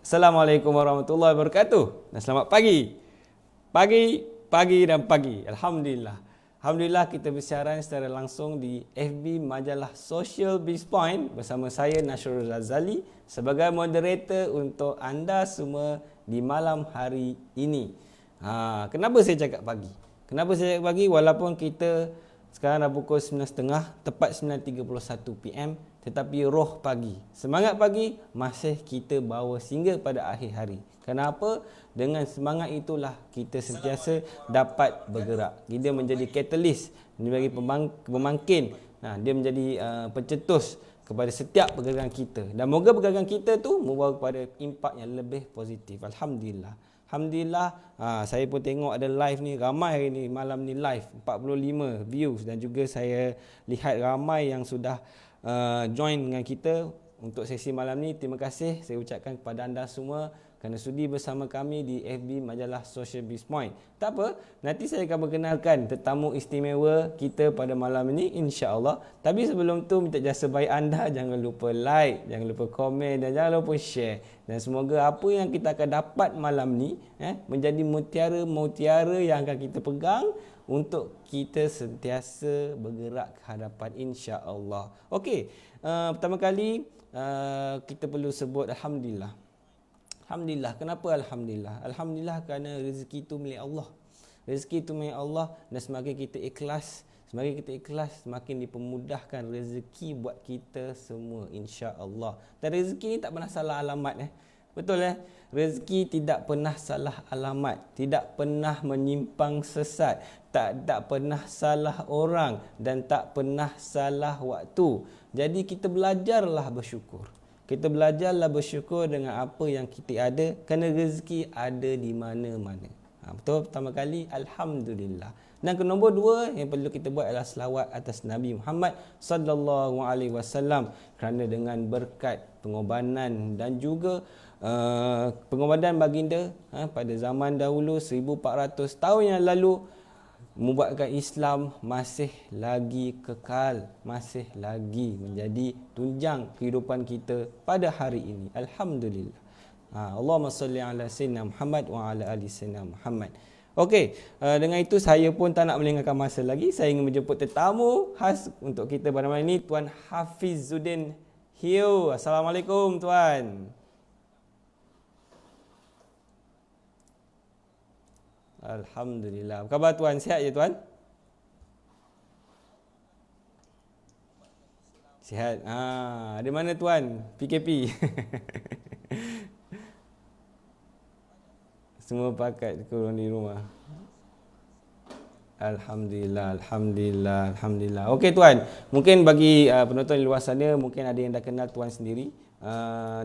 Assalamualaikum warahmatullahi wabarakatuh. Dan selamat pagi. Pagi dan pagi. Alhamdulillah. Alhamdulillah kita bersiaran secara langsung di FB Majalah Social Bizpoint bersama saya Nasrul Razali sebagai moderator untuk anda semua di malam hari ini. Kenapa saya cakap pagi? Kenapa saya cakap pagi? Walaupun kita sekarang dah pukul 9.30, tepat 9.31 PM, tetapi roh pagi, semangat pagi masih kita bawa sehingga pada akhir hari. Kenapa? Dengan semangat itulah kita sentiasa dapat bergerak. Dia menjadi catalyst, dia bagi pemangkin. Dia menjadi pencetus kepada setiap pergerakan kita. Dan moga pergerakan kita tu membawa kepada impak yang lebih positif. Alhamdulillah. Alhamdulillah, saya pun tengok ada live ni, ramai hari ni, malam ni live, 45 views dan juga saya lihat ramai yang sudah join dengan kita untuk sesi malam ni. Terima kasih saya ucapkan kepada anda semua kerana sudi bersama kami di FB Majalah Social Bizpoint. Tak apa, nanti saya akan perkenalkan tetamu istimewa kita pada malam ini insya-Allah. Tapi sebelum tu minta jasa baik anda, jangan lupa like, jangan lupa komen dan jangan lupa share. Dan semoga apa yang kita akan dapat malam ni menjadi mutiara-mutiara yang akan kita pegang untuk kita sentiasa bergerak ke hadapan insya-Allah. Okey, pertama kali kita perlu sebut Alhamdulillah. Alhamdulillah. Kenapa Alhamdulillah? Alhamdulillah kerana rezeki itu milik Allah. Rezeki itu milik Allah dan semakin kita ikhlas, semakin dipermudahkan rezeki buat kita semua insya-Allah. Dan rezeki ni tak pernah salah alamat. Betul Rezeki tidak pernah salah alamat, tidak pernah menyimpang sesat, tak pernah salah orang dan tak pernah salah waktu. Jadi kita belajarlah bersyukur. Kita belajarlah bersyukur dengan apa yang kita ada kerana rezeki ada di mana-mana. Betul, pertama kali Alhamdulillah. Dan ke nombor dua yang perlu kita buat adalah selawat atas Nabi Muhammad sallallahu alaihi wasallam kerana dengan berkat pengorbanan dan juga pengorbanan baginda pada zaman dahulu 1400 tahun yang lalu membuatkan Islam masih lagi kekal, masih lagi menjadi tunjang kehidupan kita pada hari ini. Alhamdulillah. Allahumma salli ala sayyidina Muhammad wa ala ali sayyidina Muhammad. Okey, dengan itu saya pun tak nak melengahkan masa lagi. Saya ingin menjemput tetamu khas untuk kita pada malam ini, Tuan Hafizuddin Hio. Assalamualaikum Tuan. Alhamdulillah. Apa khabar Tuan? Sihat je Tuan? Sihat. Ada mana Tuan? PKP. Semua pakat kurang di rumah. Alhamdulillah, Alhamdulillah, Alhamdulillah. Okey Tuan, mungkin bagi penonton di luar sana, mungkin ada yang dah kenal Tuan sendiri.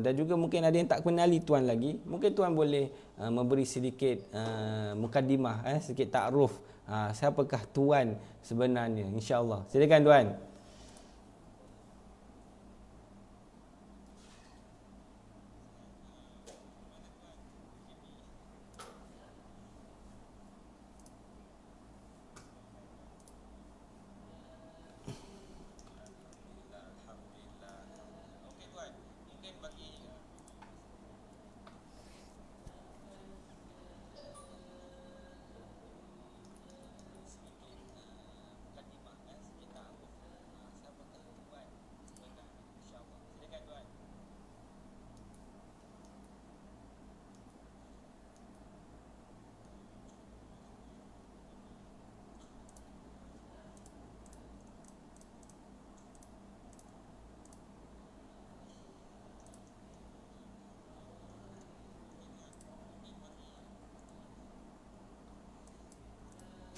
Dan juga mungkin ada yang tak kenali Tuan lagi. Mungkin Tuan boleh memberi sedikit mukadimah, sedikit takruf. Siapakah Tuan sebenarnya? InsyaAllah. Silakan Tuan.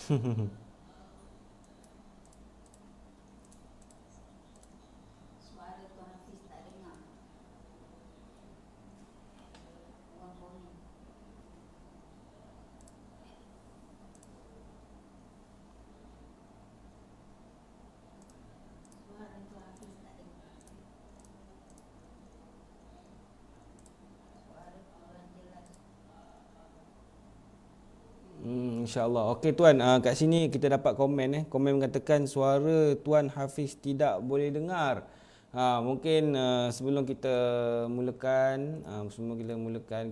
Suara Tuan Hafiz tak dengar. Orang komen. Suara Tuan Hafiz tak dengar. Suara kurang jelas. InsyaAllah. Okey Tuan, kat sini kita dapat komen. Komen mengatakan suara Tuan Hafiz tidak boleh dengar. Mungkin sebelum kita mulakan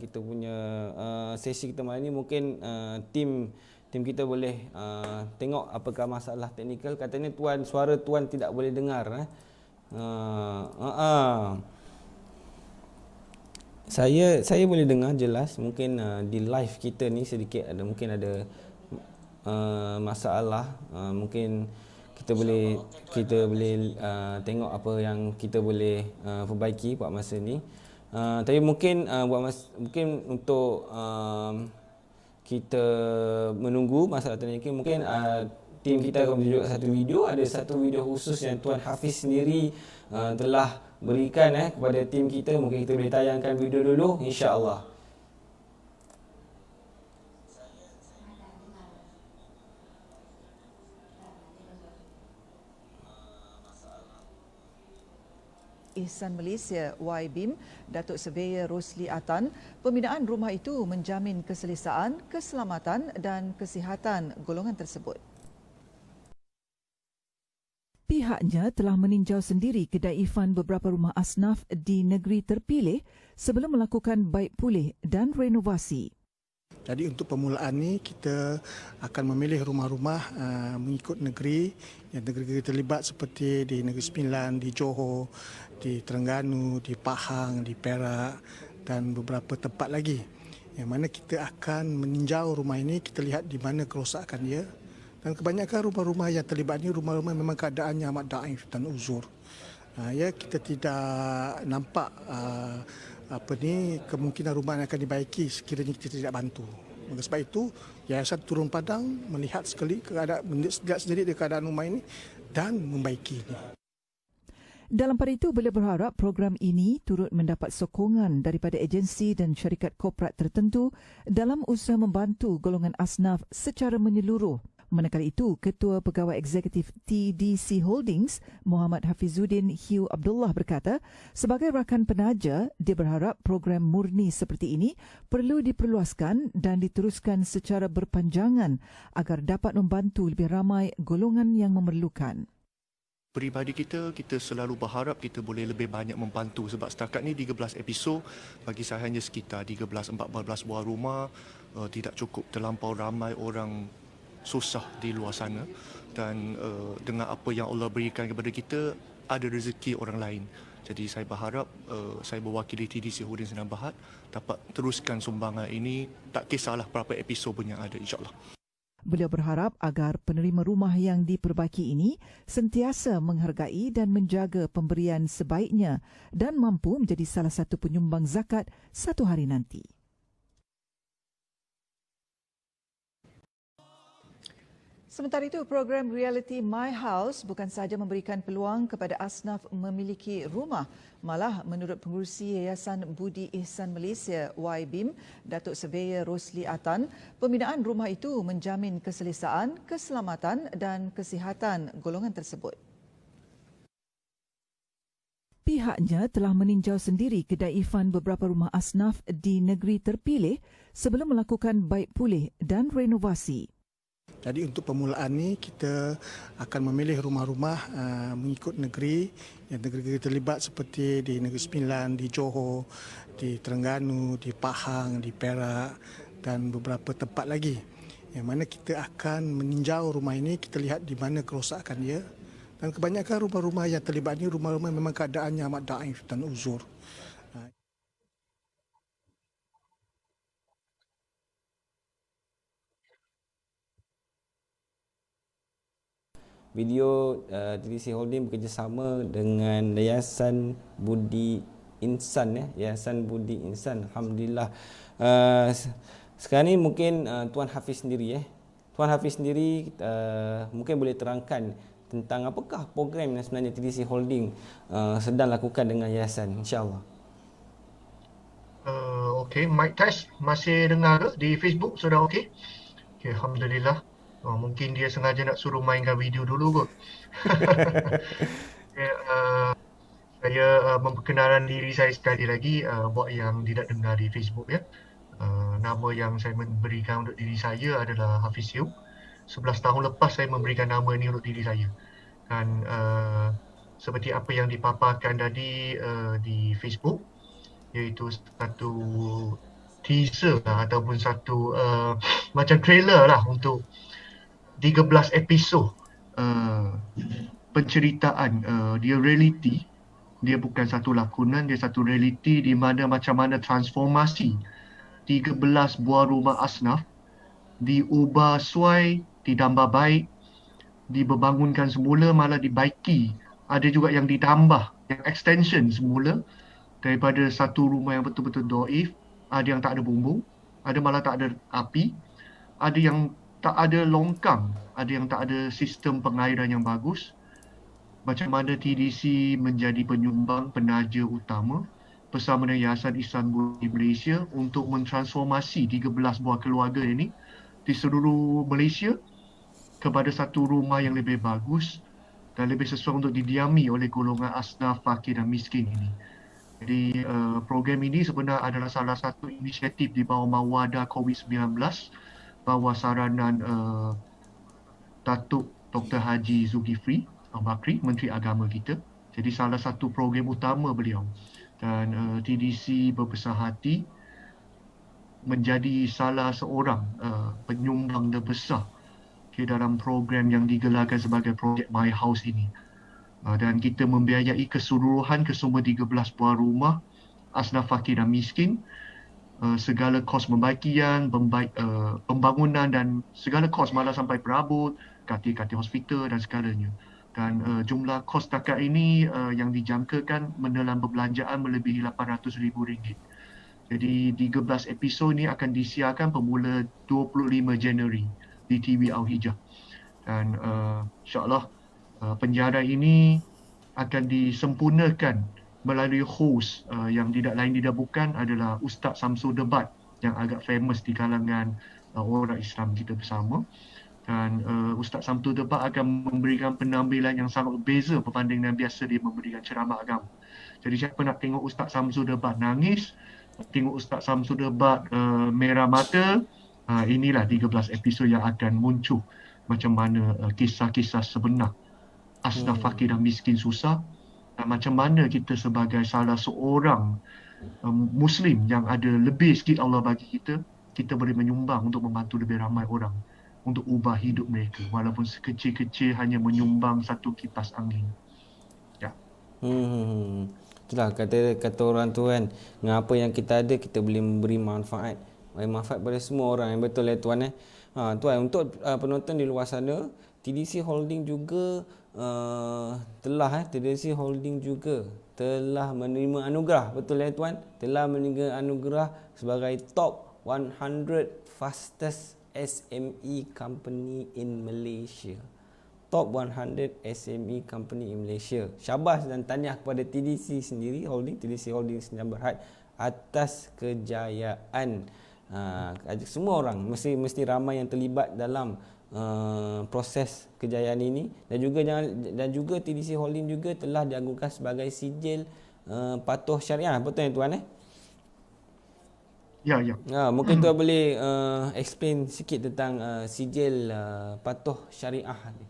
kita punya sesi kita malam ni, mungkin tim kita boleh tengok apakah masalah teknikal. Katanya suara tuan tidak boleh dengar. Saya boleh dengar jelas. Mungkin di live kita ni sedikit mungkin ada masalah. Mungkin kita boleh tengok apa yang kita boleh perbaiki buat masa ni. Tapi mungkin mungkin untuk kita menunggu masalah teknikal, mungkin tim kita akan menunjuk satu video. Ada satu video khusus yang Tuan Hafiz sendiri telah berikan kepada tim kita. Mungkin kita boleh tayangkan video dulu, insya-Allah. Ihsan Malaysia YBIM, Datuk Surveyor Rosli Atan, pembinaan rumah itu menjamin keselesaan, keselamatan dan kesihatan golongan tersebut. Pihaknya telah meninjau sendiri kedai Ifan beberapa rumah asnaf di negeri terpilih sebelum melakukan baik pulih dan renovasi. Jadi untuk permulaan ni kita akan memilih rumah-rumah mengikut negeri yang negeri terlibat seperti di Negeri Sembilan, di Johor, di Terengganu, di Pahang, di Perak dan beberapa tempat lagi. Yang mana kita akan meninjau rumah ini, kita lihat di mana kerosakan dia. Dan kebanyakan rumah-rumah yang terlibat ini rumah-rumah memang keadaannya amat daif dan uzur. Kita tidak nampak kemungkinan rumah yang akan dibaiki sekiranya kita tidak bantu. Maka sebab itu yayasan turun padang melihat sendiri keadaan rumah ini dan membaikinya. Dalam pada itu, beliau berharap program ini turut mendapat sokongan daripada agensi dan syarikat korporat tertentu dalam usaha membantu golongan asnaf secara menyeluruh. Manakala itu, Ketua Pegawai Eksekutif TDC Holdings, Muhammad Hafizuddin Hugh Abdullah berkata, sebagai rakan penaja, dia berharap program murni seperti ini perlu diperluaskan dan diteruskan secara berpanjangan agar dapat membantu lebih ramai golongan yang memerlukan. Peribadi kita selalu berharap kita boleh lebih banyak membantu sebab setakat ni 13 episod bagi saya hanya sekitar 13-14 buah rumah, tidak cukup terlampau ramai orang susah di luar sana dan dengan apa yang Allah berikan kepada kita ada rezeki orang lain. Jadi saya berharap saya berwakili TDC Holdings Sdn Bhd dapat teruskan sumbangan ini, tak kisahlah berapa episod pun yang ada, insya-Allah. Beliau berharap agar penerima rumah yang diperbaiki ini sentiasa menghargai dan menjaga pemberian sebaiknya dan mampu menjadi salah satu penyumbang zakat satu hari nanti. Sementara itu, program reality My House bukan sahaja memberikan peluang kepada asnaf memiliki rumah, malah menurut pengurusi Yayasan Budi Ihsan Malaysia YBIM, Datuk Surveyor Rosli Atan, pembinaan rumah itu menjamin keselesaan, keselamatan dan kesihatan golongan tersebut. Pihaknya telah meninjau sendiri kedai Ifan beberapa rumah asnaf di negeri terpilih sebelum melakukan baik pulih dan renovasi. Jadi untuk permulaan ni kita akan memilih rumah-rumah mengikut negeri yang negeri terlibat seperti di Negeri Sembilan, di Johor, di Terengganu, di Pahang, di Perak dan beberapa tempat lagi. Yang mana kita akan meninjau rumah ini, kita lihat di mana kerosakan dia. Dan kebanyakan rumah-rumah yang terlibat ini rumah-rumah memang keadaannya amat daif dan uzur. Video TDC Holding bekerjasama dengan Yayasan Budi Insan, Yayasan Budi Insan. Alhamdulillah. Sekarang ni mungkin Tuan Hafiz sendiri Tuan Hafiz sendiri mungkin boleh terangkan tentang apakah program yang sebenarnya TDC Holding sedang lakukan dengan yayasan, insya-Allah. Okey, mic test. Masih dengar ke di Facebook? Sudah okey? Okey, alhamdulillah. Mungkin dia sengaja nak suruh mainkan video dulu kot. Saya memperkenalkan diri saya sekali lagi buat yang tidak dengar di Facebook ya. Nama yang saya memberikan untuk diri saya adalah Hafiz Hugh. 11 tahun lepas saya memberikan nama ini untuk diri saya. Dan seperti apa yang dipaparkan tadi di Facebook, iaitu satu teaser lah, ataupun satu macam trailer lah untuk 13 episod penceritaan. Dia reality, dia bukan satu lakonan, dia satu reality di mana macam mana transformasi 13 buah rumah asnaf diubah suai, ditambah baik, dibangunkan semula malah dibaiki. Ada juga yang ditambah, yang extension semula daripada satu rumah yang betul-betul doif. Ada yang tak ada bumbung, ada malah tak ada api, ada yang tak ada longkang, ada yang tak ada sistem pengairan yang bagus. Macam mana TDC menjadi penyumbang penaja utama bersama dengan Yayasan Ihsan Budi Malaysia untuk mentransformasi 13 buah keluarga ini di seluruh Malaysia kepada satu rumah yang lebih bagus dan lebih sesuai untuk didiami oleh golongan asnaf, fakir dan miskin ini. Jadi program ini sebenarnya adalah salah satu inisiatif di bawah Mawada COVID-19 bawah saranan Datuk Dr. Haji Zulkifli Bakri, Menteri Agama kita. Jadi salah satu program utama beliau. Dan TDC berbesar hati menjadi salah seorang penyumbang terbesar ke dalam program yang digelarkan sebagai projek My House ini. Dan kita membiayai keseluruhan kesemua 13 buah rumah asnaf fakir dan miskin, segala kos pembaikian, pembangunan dan segala kos malah sampai perabot, katil-katil hospital dan segalanya. Dan jumlah kos setakat ini yang dijangkakan menelan perbelanjaan melebihi RM800,000. Jadi 13 episod ini akan disiarkan bermula 25 Januari di TV Al-Hijah. Dan insyaAllah penyiaran ini akan disempurnakan melalui host yang tidak lain tidak bukan adalah Ustaz Samsul Debat yang agak famous di kalangan orang Islam kita bersama. Dan Ustaz Samsul Debat akan memberikan penampilan yang sangat berbeza berbanding dengan biasa dia memberikan ceramah agama. Jadi siapa nak tengok Ustaz Samsul Debat nangis, tengok Ustaz Samsul Debat merah mata, inilah 13 episod yang akan muncul macam mana kisah-kisah sebenar asnaf fakir dan miskin susah, dan macam mana kita sebagai salah seorang Muslim yang ada lebih sikit Allah bagi kita boleh menyumbang untuk membantu lebih ramai orang untuk ubah hidup mereka walaupun sekecil-kecil hanya menyumbang satu kipas angin. Ya. Itulah kata orang tu kan, dengan apa yang kita ada kita boleh memberi manfaat pada semua orang. Yang betul tuan tuan, untuk penonton di luar sana, TDC Holding juga TDC Holding juga telah menerima anugerah, betul tuan, telah menerima anugerah sebagai top 100 fastest SME company in Malaysia. Top 100 SME company in Malaysia. Syabas dan tahniah kepada TDC sendiri Holding, TDC Holding Sdn Bhd atas kejayaan. Semua orang mesti ramai yang terlibat dalam proses kejayaan ini, dan juga TDC Holding juga telah dianggurkan sebagai sijil patuh syariah, betul tuan Ya. Mungkin tuan boleh explain sikit tentang sijil patuh syariah ni.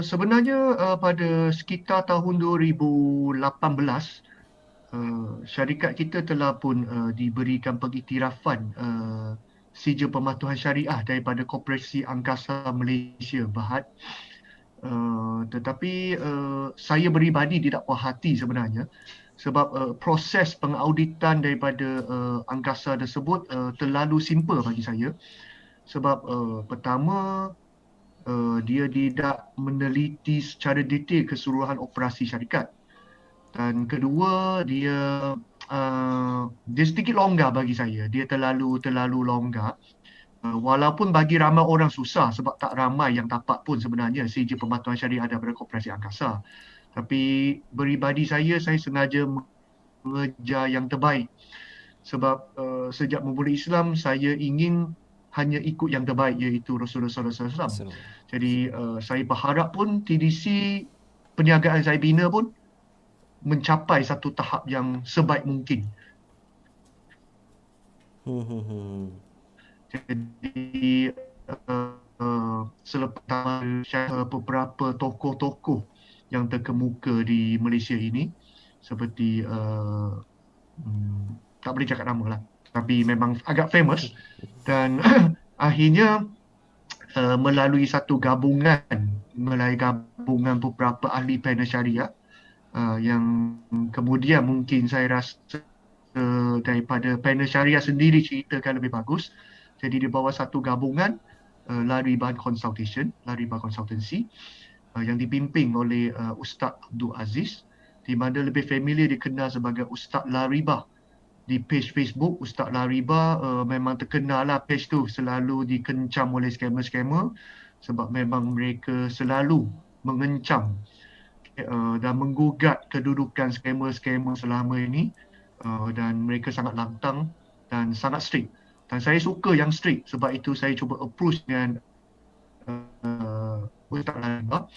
Sebenarnya pada sekitar tahun 2018 syarikat kita telah pun diberikan pengiktirafan sijil pematuhan syariah daripada Koperasi Angkasa Malaysia Berhad. Tetapi saya peribadi tidak puas hati sebenarnya sebab proses pengauditan daripada angkasa tersebut terlalu simple bagi saya. Sebab pertama, dia tidak meneliti secara detail keseluruhan operasi syarikat. Dan kedua, dia sedikit longgar bagi saya. Dia terlalu longgar. Walaupun bagi ramai orang susah sebab tak ramai yang dapat pun sebenarnya sijil pematuhan syariah daripada Koperasi Angkasa. Tapi peribadi saya sengaja mengejar yang terbaik. Sebab sejak memulai Islam, saya ingin hanya ikut yang terbaik, iaitu Rasulullah SAW. Jadi saya berharap pun TDC, perniagaan saya bina pun mencapai satu tahap yang sebaik mungkin. Jadi selepas beberapa tokoh-tokoh yang terkemuka di Malaysia ini, seperti tak boleh cakap nama lah, tapi memang agak famous, dan akhirnya melalui gabungan beberapa ahli panel syariah yang kemudian mungkin saya rasa daripada panel syariah sendiri ceritakan lebih bagus. Jadi di bawah satu gabungan Laribah Consultancy yang dipimpin oleh Ustaz Abdul Aziz, di mana lebih familiar dikenal sebagai Ustaz Laribah di page Facebook. Ustaz Laribah memang terkenal lah, page tu selalu dikencam oleh scammer-scammer sebab memang mereka selalu mengencam dan menggugat kedudukan scammer-scammer selama ini, dan mereka sangat lantang dan sangat strict. Dan saya suka yang strict, sebab itu saya cuba approach dengan Ustaz Laribah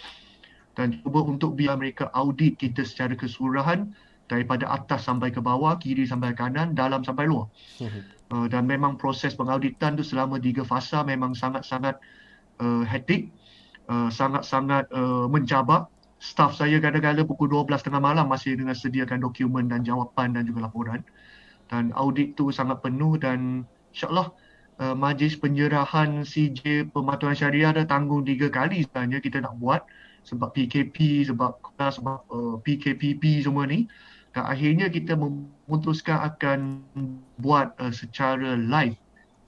dan cuba untuk biar mereka audit kita secara keseluruhan daripada atas sampai ke bawah, kiri sampai kanan, dalam sampai luar. Dan memang proses pengauditan tu selama 3 fasa memang sangat-sangat hektik, sangat-sangat mencabar. Staff saya kadang-kadang pukul 12 tengah malam masih dengan sediakan dokumen dan jawapan dan juga laporan. Dan audit tu sangat penuh, dan insyaAllah majlis penyerahan CJ Pematuhan Syariah dah tanggung 3 kali sebenarnya kita nak buat, sebab PKP, sebab PKPP semua ni. Dan akhirnya kita memutuskan akan buat secara live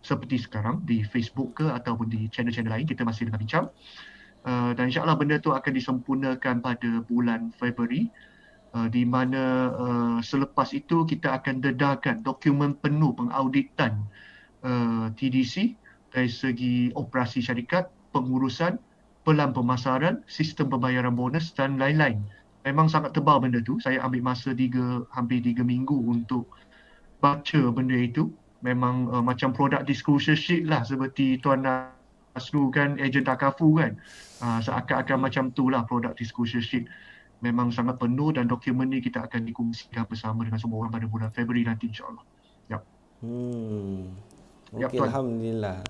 seperti sekarang di Facebook ke ataupun di channel-channel lain. Kita masih dengan bincang. Dan insyaAllah benda tu akan disempurnakan pada bulan Februari, di mana selepas itu kita akan dedahkan dokumen penuh pengauditan TDC dari segi operasi syarikat, pengurusan, pelan pemasaran, sistem pembayaran bonus dan lain-lain. Memang sangat tebal benda tu. Saya ambil masa hampir 3 minggu untuk baca benda itu. Memang macam product disclosure sheet lah, seperti Tuan Nasru kan, ejen Takafu kan. Seakan-akan macam tu lah product disclosure sheet. Memang sangat penuh, dan dokumen ni kita akan dikongsikan bersama dengan semua orang pada bulan Februari nanti, insyaAllah. Yap. Okey, Alhamdulillah.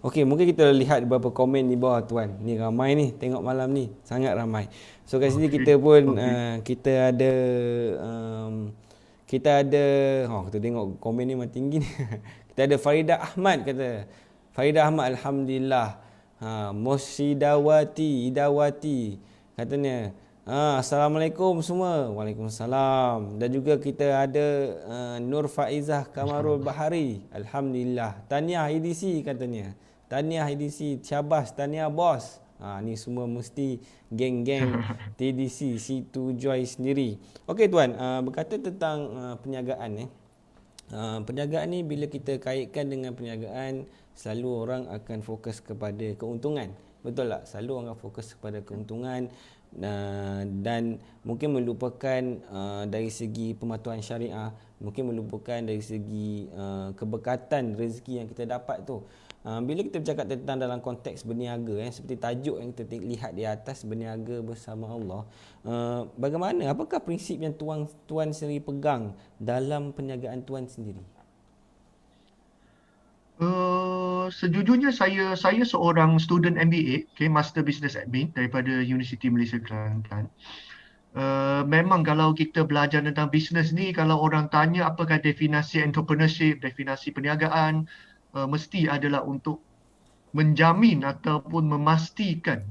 Okey, mungkin kita lihat beberapa komen di bawah tuan. Ni ramai ni, tengok malam ni, sangat ramai. So kat sini kita pun kita ada kita tengok komen ni memang tinggi ni. Kita ada Farida Ahmad kata. Farida Ahmad, alhamdulillah. Idawati katanya. Assalamualaikum semua. Waalaikumsalam. Dan juga kita ada Nur Faizah Kamarul Bahari. Alhamdulillah. Tahniah EDC katanya. Tahniah EDC. Syabas. Tahniah bos. Ni semua mesti geng-geng TDC situ Joy sendiri. Okey tuan, berkata tentang perniagaan perniagaan ni bila kita kaitkan dengan perniagaan, selalu orang akan fokus kepada keuntungan. Betul tak? Selalu orang akan fokus kepada keuntungan dan mungkin melupakan dari segi pematuhan syariah, mungkin melupakan dari segi keberkatan rezeki yang kita dapat tu. Bila kita bercakap tentang dalam konteks berniaga, seperti tajuk yang kita lihat di atas, berniaga bersama Allah, bagaimana, apakah prinsip yang tuan sendiri pegang dalam perniagaan tuan sendiri? Sejujurnya saya seorang student MBA, Master Business Admin daripada Universiti Malaysia Kelantan. Memang kalau kita belajar tentang bisnes ni, kalau orang tanya apakah definisi entrepreneurship, definisi perniagaan, mesti adalah untuk menjamin ataupun memastikan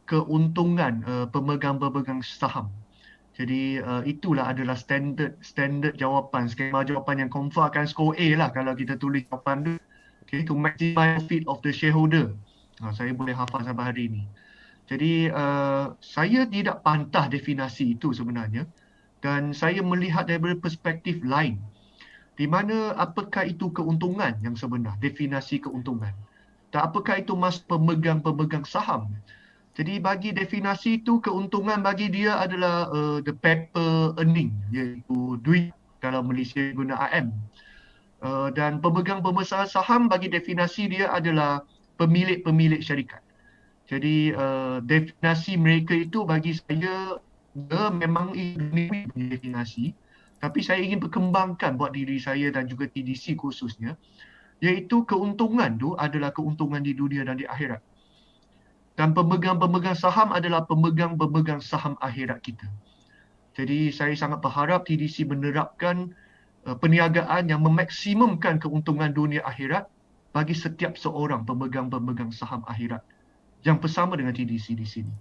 keuntungan pemegang-pemegang saham. Jadi itulah adalah standard jawapan, skema jawapan yang confirm akan skor A lah kalau kita tulis jawapan tu. Okay, to maximize profit of the shareholder. Saya boleh hafal sampai hari ini. Jadi saya tidak pantah definisi itu sebenarnya, dan saya melihat daripada perspektif lain. Di mana apakah itu keuntungan yang sebenar, definisi keuntungan. Dan apakah itu pemegang saham. Jadi bagi definisi itu, keuntungan bagi dia adalah the paper earning, iaitu duit kalau Malaysia guna AM. Dan pemegang saham bagi definisi dia adalah pemilik syarikat. Jadi definisi mereka itu bagi saya memang ini definisi. Tapi saya ingin berkembangkan buat diri saya dan juga TDC khususnya, iaitu keuntungan tu adalah keuntungan di dunia dan di akhirat. Dan pemegang-pemegang saham adalah pemegang-pemegang saham akhirat kita. Jadi saya sangat berharap TDC menerapkan perniagaan yang memaksimumkan keuntungan dunia akhirat bagi setiap seorang pemegang-pemegang saham akhirat yang bersama dengan TDC di sini.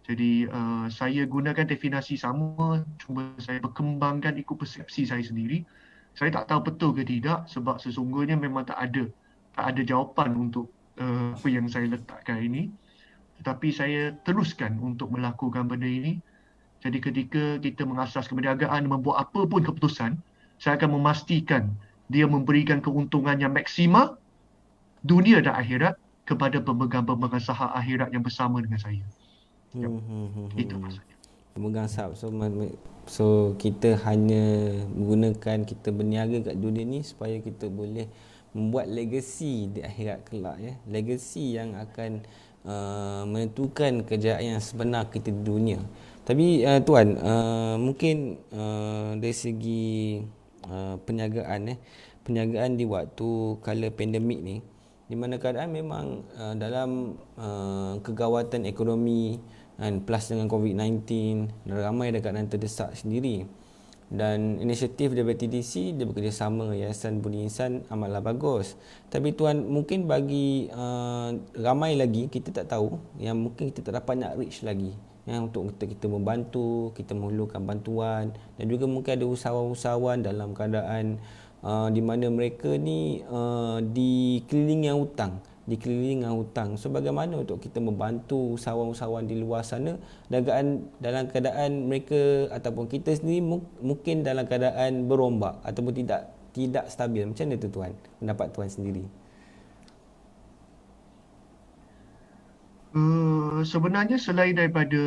Jadi saya gunakan definasi sama, cuma saya berkembangkan ikut persepsi saya sendiri. Saya tak tahu betul ke tidak sebab sesungguhnya memang tak ada jawapan untuk apa yang saya letakkan ini. Tetapi saya teruskan untuk melakukan benda ini. Jadi ketika kita mengasas perniagaan, membuat apa pun keputusan, saya akan memastikan dia memberikan keuntungan yang maksimal dunia dan akhirat kepada pemegang-pemegang saham akhirat yang bersama dengan saya. Yep. Itu maksudnya. Pemegang saham. So kita hanya menggunakan, kita berniaga kat dunia ni supaya kita boleh membuat legasi di akhirat kelak, ya. Legasi yang akan menentukan kejayaan yang sebenar kita di dunia. Tapi tuan, mungkin dari segi perniagaan di waktu kala pandemik ni, di mana keadaan memang dalam kegawatan ekonomi dan plus dengan COVID-19, ramai dekat dan terdesak sendiri. Dan inisiatif daripada TDC, dia bekerjasama dengan Yayasan Budi Insan amatlah bagus. Tapi tuan, mungkin bagi ramai lagi kita tak tahu, yang mungkin kita tak dapat nak reach lagi, yang untuk kita membantu, kita memerlukan bantuan. Dan juga mungkin ada usahawan-usahawan dalam keadaan di mana mereka ni dikelilingi dengan hutang. So bagaimana untuk kita membantu usahawan-usahawan di luar sana dalam keadaan mereka ataupun kita sendiri mungkin dalam keadaan berombak ataupun tidak stabil. Macam mana tu tuan? Pendapat tuan sendiri. Sebenarnya selain daripada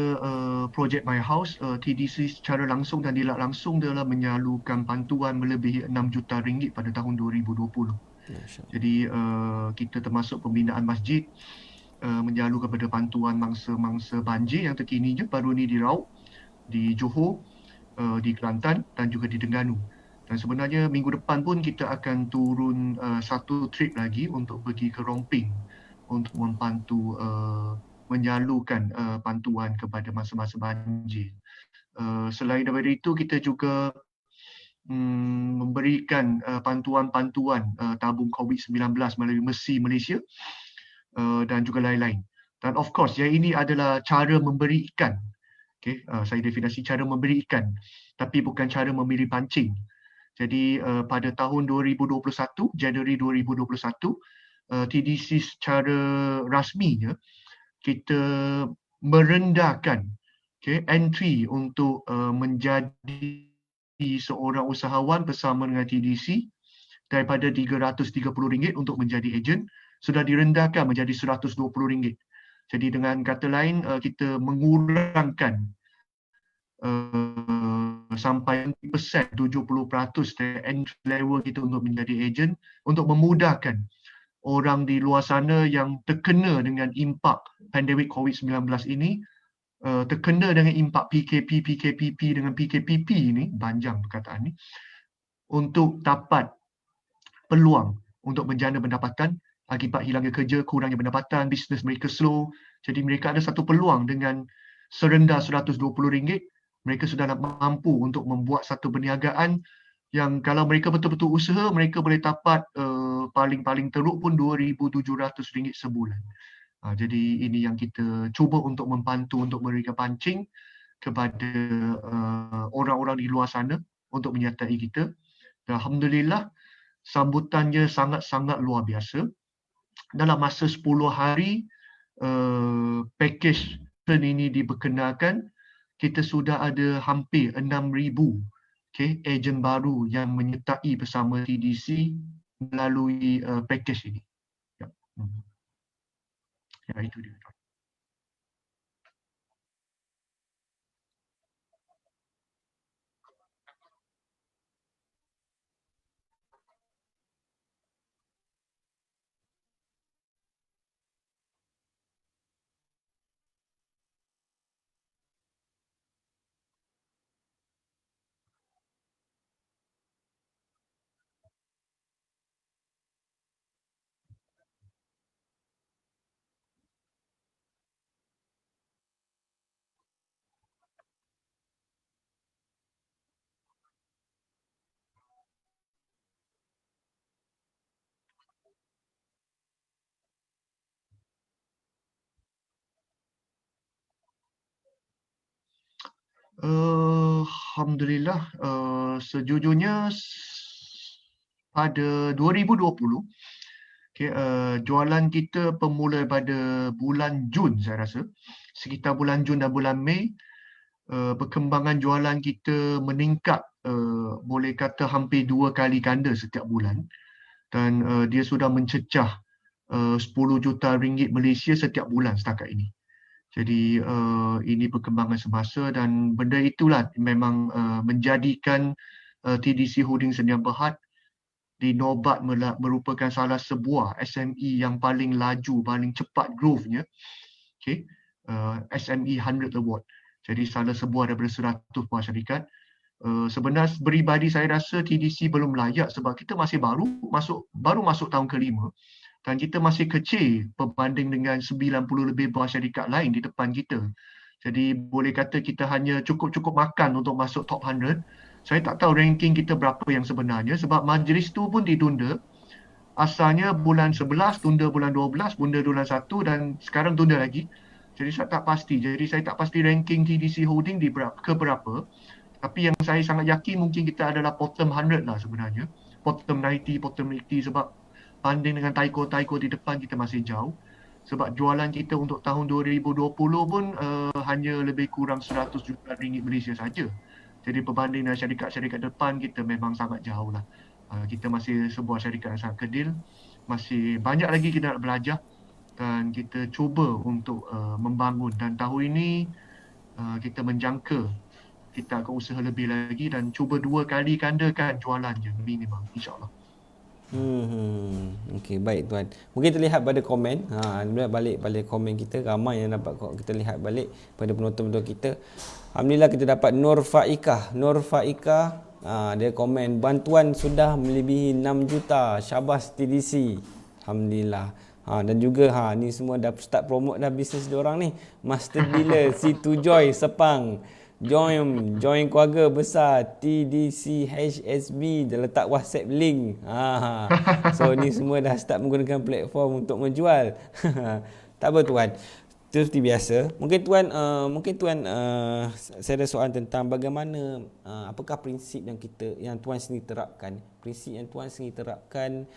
projek My House, TDC secara langsung dan tidak langsung dalam menyalurkan bantuan melebihi 6 juta ringgit pada tahun 2020. Jadi kita termasuk pembinaan masjid, menyalur kepada bantuan mangsa-mangsa banjir yang terkininya baru ni di Raub, di Johor, di Kelantan dan juga di Terengganu. Dan sebenarnya minggu depan pun kita akan turun satu trip lagi untuk pergi ke Romping untuk membantu menyalurkan bantuan kepada masa-masa banjir. Selain daripada itu, kita juga memberikan bantuan-bantuan tabung COVID-19 melalui Mercy Malaysia dan juga lain-lain. Dan of course, yang ini adalah cara memberi ikan. Okay, saya definisi cara memberi ikan, tapi bukan cara memberi pancing. Jadi pada tahun 2021, Januari 2021, TDC secara rasminya kita merendahkan entry untuk menjadi seorang usahawan bersama dengan TDC daripada RM330 untuk menjadi ejen sudah direndahkan menjadi RM120. Jadi dengan kata lain, kita mengurangkan sampai 70% entry level kita untuk menjadi ejen untuk memudahkan orang di luar sana yang terkena dengan impak pandemik COVID-19 ini, terkena dengan impak PKP dengan PKPP ini, panjang perkataan ni, untuk dapat peluang untuk menjana pendapatan akibat hilangnya kerja, kurangnya pendapatan, bisnes mereka slow. Jadi mereka ada satu peluang dengan serendah RM120, mereka sudah mampu untuk membuat satu perniagaan yang kalau mereka betul-betul usaha, mereka boleh dapat paling-paling teruk pun RM2,700 sebulan. Jadi ini yang kita cuba untuk membantu untuk memberikan pancing kepada orang-orang di luar sana untuk menyertai kita. Dan Alhamdulillah, sambutannya sangat-sangat luar biasa. Dalam masa 10 hari package ini diperkenalkan, kita sudah ada hampir 6,000 ejen baru yang menyertai bersama TDC melalui package ini. Ya, itu dia. Alhamdulillah, sejujurnya pada 2020, okay, jualan kita bermula pada bulan Jun saya rasa. Sekitar bulan Jun dan bulan Mei, perkembangan jualan kita meningkat, boleh kata hampir 2 kali ganda setiap bulan. Dan dia sudah mencecah 10 juta ringgit Malaysia setiap bulan setakat ini. Jadi ini perkembangan semasa dan benda itulah memang menjadikan TDC Holding Sedia Berhad dinobat merupakan salah sebuah SME yang paling laju, paling cepat growth-nya. Okay. SME 100 Award. Jadi salah sebuah daripada 100 buah syarikat. Sebenarnya peribadi saya rasa TDC belum layak sebab kita masih baru masuk tahun kelima dan kita masih kecil berbanding dengan 90 lebih buah syarikat lain di depan kita. Jadi boleh kata kita hanya cukup makan untuk masuk top 100. Saya tak tahu ranking kita berapa yang sebenarnya sebab majlis tu pun ditunda. Asalnya bulan 11, tunda bulan 12, tunda bulan 1 dan sekarang tunda lagi. Jadi saya tak pasti. Jadi saya tak pasti ranking TDC Holding ke berapa. Tapi yang saya sangat yakin mungkin kita adalah bottom 100 lah sebenarnya. Bottom 90, bottom 80 sebab banding dengan Taiko di depan kita masih jauh. Sebab jualan kita untuk tahun 2020 pun hanya lebih kurang 100 juta ringgit Malaysia saja. Jadi berbanding dengan syarikat-syarikat depan kita memang sangat jauh lah. Kita masih sebuah syarikat yang sangat kedil. Masih banyak lagi kita nak belajar dan kita cuba untuk membangun. Dan tahun ini kita menjangka kita akan usaha lebih lagi dan cuba 2 kali gandakan jualan je minimum insyaAllah. Okey, baik tuan. Mungkin terlihat pada komen. Balik komen kita ramai yang dapat kita lihat balik pada penonton-penonton kita. Alhamdulillah kita dapat Nur Faikah. Dia komen bantuan sudah melebihi 6 juta. Syabas TDC. Alhamdulillah. Dan juga ni semua dah start promote dah bisnes diorang ni. Master Dealer C2 Joy Sepang. Join keluarga besar TDC HSB, dia letak WhatsApp link. So ni semua dah start menggunakan platform untuk menjual. Tak apa tuan. Itu seperti biasa. Mungkin tuan saya ada soalan tentang bagaimana apakah prinsip yang tuan sendiri terapkan. Prinsip yang tuan sendiri terapkan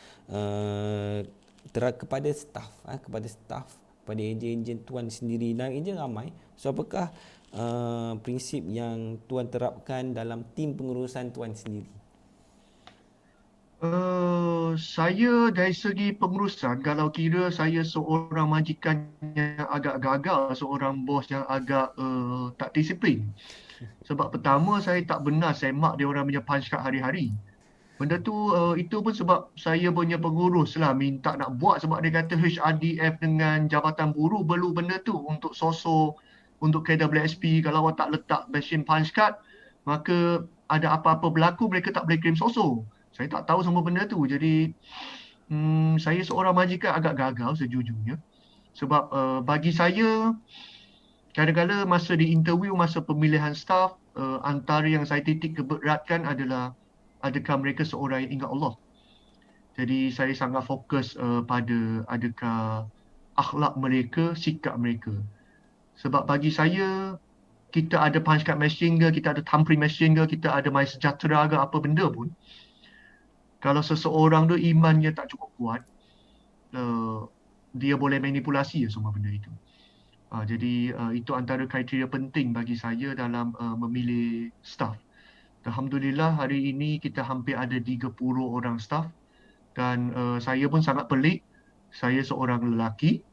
kepada staff, kepada ejen-ejen tuan sendiri dan ejen ramai. So apakah prinsip yang tuan terapkan dalam tim pengurusan tuan sendiri? Saya dari segi pengurusan, kalau kira saya seorang majikan yang agak gagal, seorang bos yang agak tak disiplin. Sebab pertama saya tak benar semak dia orang punya punch card hari-hari. Benda tu itu pun sebab saya punya pengurus lah minta nak buat sebab dia kata HRDF dengan Jabatan Buruh perlu benda tu untuk sosok untuk KWSP. Kalau awak tak letak mesin punch card, maka ada apa-apa berlaku mereka tak boleh claim sosok. Saya tak tahu semua benda tu. Jadi saya seorang majikan agak gagal sejujurnya. Sebab bagi saya kadang-kadang masa di interview, masa pemilihan staff, antara yang saya titik keberatkan adalah adakah mereka seorang yang ingat Allah. Jadi saya sangat fokus pada adakah akhlak mereka, sikap mereka. Sebab bagi saya, kita ada punch card machine ke, kita ada thumbprint machine ke, kita ada My Sejahtera ke, apa benda pun. Kalau seseorang tu imannya tak cukup kuat, dia boleh manipulasi semua benda itu. Jadi itu antara kriteria penting bagi saya dalam memilih staff. Alhamdulillah hari ini kita hampir ada 30 orang staff dan saya pun sangat pelik. Saya seorang lelaki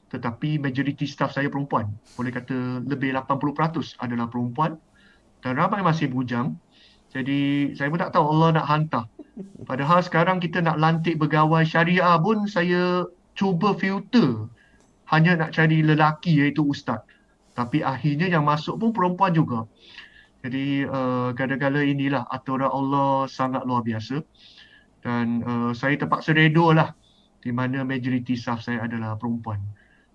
tetapi majoriti staff saya perempuan. Boleh kata lebih 80% adalah perempuan dan ramai masih bujang. Jadi saya pun tak tahu Allah nak hantar. Padahal sekarang kita nak lantik pegawai syariah pun saya cuba filter. Hanya nak cari lelaki iaitu ustaz. Tapi akhirnya yang masuk pun perempuan juga. Jadi kadang-kadang inilah aturan Allah sangat luar biasa. Dan saya terpaksa redha lah di mana majoriti staff saya adalah perempuan.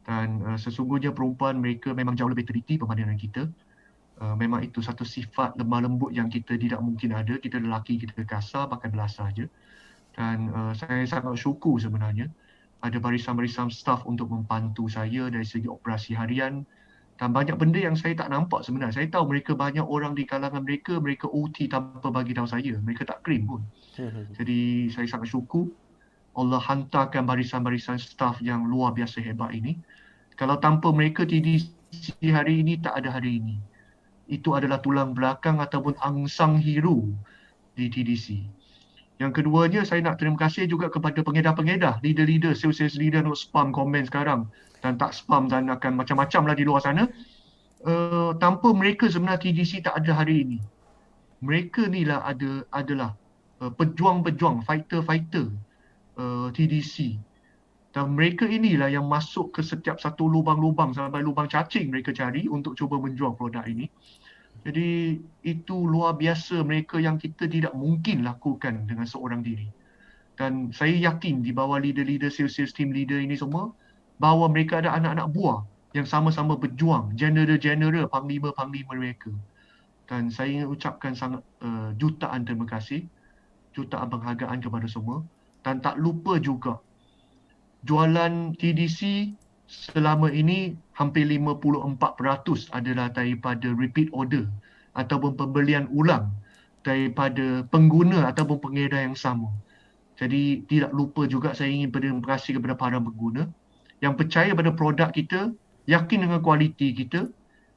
Dan sesungguhnya perempuan mereka memang jauh lebih teliti berbanding dengan kita. Memang itu satu sifat lemah lembut yang kita tidak mungkin ada. Kita lelaki, kita kasar, pakai belasah je. Dan saya sangat syukur sebenarnya ada barisan-barisan staff untuk membantu saya dari segi operasi harian, Dan banyak benda yang saya tak nampak sebenarnya. Saya tahu mereka banyak orang di kalangan mereka OT tanpa bagi tahu saya. Mereka tak claim pun. Jadi saya sangat syukur Allah hantarkan barisan-barisan staf yang luar biasa hebat ini. Kalau tanpa mereka TDC hari ini tak ada hari ini. Itu adalah tulang belakang ataupun angsang hero di TDC. Yang keduanya, saya nak terima kasih juga kepada pengedar-pengedar, leader-leader, sales leader nak spam komen sekarang dan tak spam dan akan macam-macam lah di luar sana. Tanpa mereka sebenarnya TDC tak ada hari ini. Mereka ni lah adalah pejuang-pejuang, fighter-fighter TDC. Dan mereka inilah yang masuk ke setiap satu lubang-lubang sampai lubang cacing mereka cari untuk cuba menjual produk ini. Jadi itu luar biasa mereka yang kita tidak mungkin lakukan dengan seorang diri. Dan saya yakin di bawah leader-leader, sales team leader ini semua, bahawa mereka ada anak-anak buah yang sama-sama berjuang, general-general, panglima-panglima mereka. Dan saya ingin ucapkan sangat jutaan terima kasih, jutaan penghargaan kepada semua. Dan tak lupa juga, jualan TDC selama ini hampir 54% adalah daripada repeat order ataupun pembelian ulang daripada pengguna ataupun pengedar yang sama. Jadi tidak lupa juga saya ingin berterima kasih kepada para pengguna yang percaya pada produk kita, yakin dengan kualiti kita,